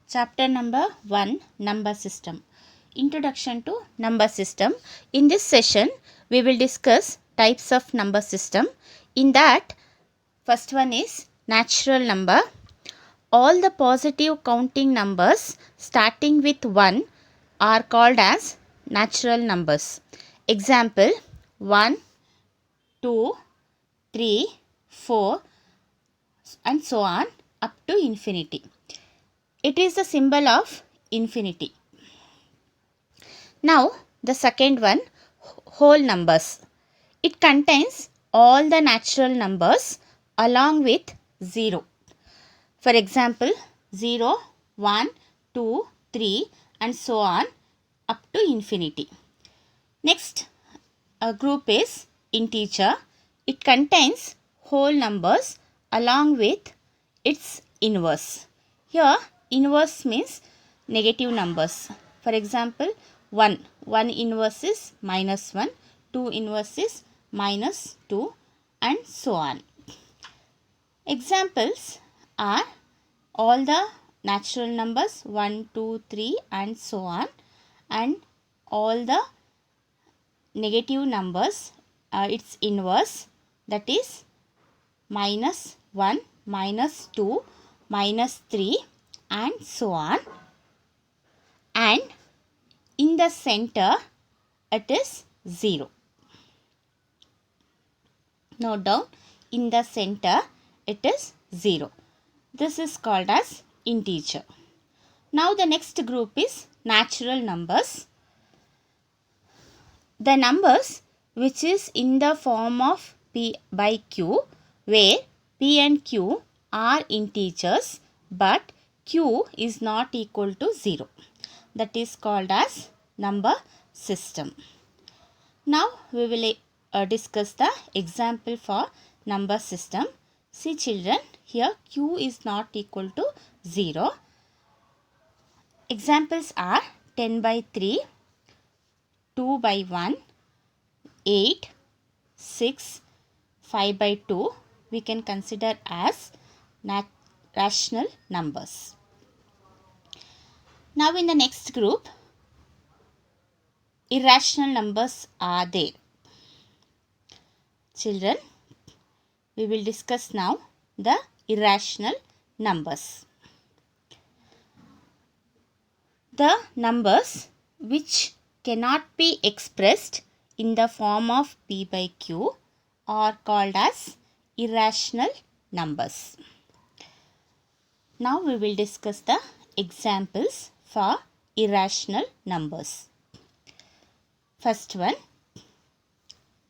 Chapter number 1, Number System. Introduction to Number System. In this session, we will discuss types of number system. In that, first one is natural number. All the positive counting numbers starting with 1 are called as natural numbers. Example, 1, 2, 3, 4 and so on up to infinity. It is the symbol of infinity. Now, the second one, whole numbers. It contains all the natural numbers along with 0. For example, 0, 1, 2, 3 and so on up to infinity. Next group is integer. It contains whole numbers along with its inverse. Here, inverse means negative numbers. For example, 1 inverse is minus 1, 2 inverse is minus 2 and so on. Examples are all the natural numbers 1, 2, 3 and so on, and all the negative numbers its inverse, that is minus 1, minus 2, minus 3 and so on, and in the center it is 0. Note down, in the center it is 0. This is called as integer. Now the next group is natural numbers. The numbers which is in the form of p by q, where p and q are integers but q is not equal to 0. That is called as number system. Now we will discuss the example for number system. See children, here q is not equal to 0. Examples are 10 by 3, 2 by 1, 8, 6, 5 by 2. We can consider as rational numbers. Now in the next group, irrational numbers are there. Children, we will discuss now the irrational numbers. The numbers which cannot be expressed in the form of p by q are called as irrational numbers. Now we will discuss the examples for irrational numbers. First one,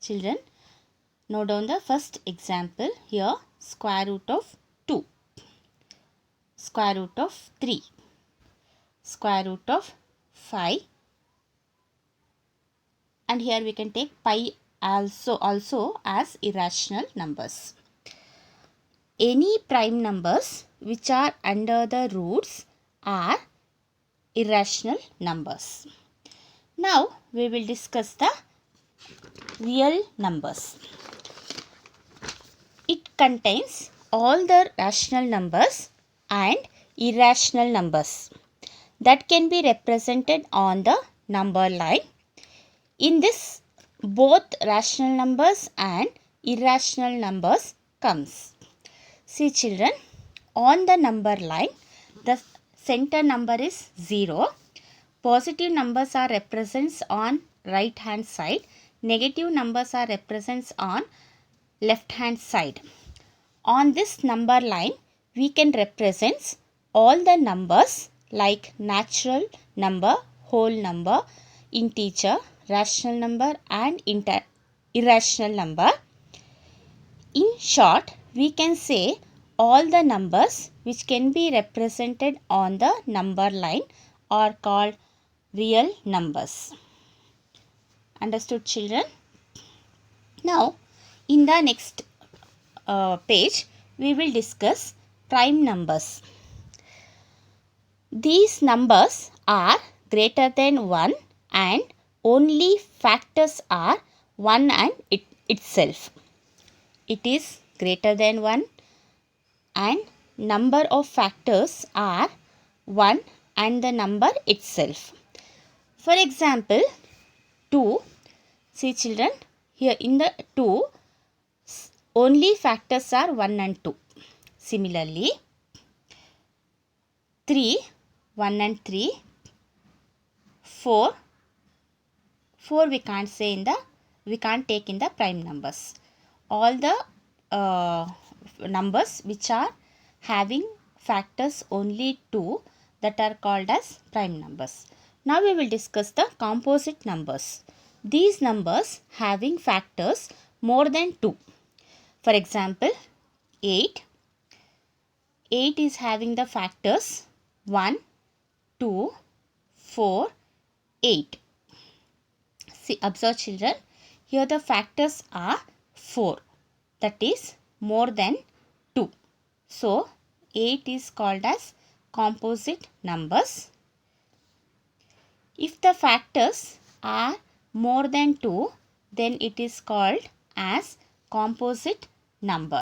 children, note down the first example here, square root of 2, square root of 3, square root of 5, and here we can take pi also as irrational numbers. Any prime numbers which are under the roots are irrational numbers. Now we will discuss the real numbers. It contains all the rational numbers and irrational numbers that can be represented on the number line. In this, both rational numbers and irrational numbers comes. See children, on the number line, the center number is 0. Positive numbers are represents on right hand side. Negative numbers are represents on left hand side. On this number line, we can represent all the numbers like natural number, whole number, integer, rational number and irrational number. In short, we can say all the numbers which can be represented on the number line are called real numbers. Understood children? Now in the next page we will discuss prime numbers. These numbers are greater than 1 and only factors are 1 and itself. It is greater than 1 and number of factors are 1 and the number itself. For example, 2. See children, here in the 2, only factors are 1 and 2. Similarly, 3, 1 and 3, 4 we can't take in the prime numbers. All the numbers which are having factors only 2, that are called as prime numbers. Now we will discuss the composite numbers. These numbers having factors more than 2. For example, 8 is having the factors 1, 2, 4, 8. See, observe children, here the factors are 4, that is more than 2. So, 8 is called as composite numbers. If the factors are more than 2, then it is called as composite number.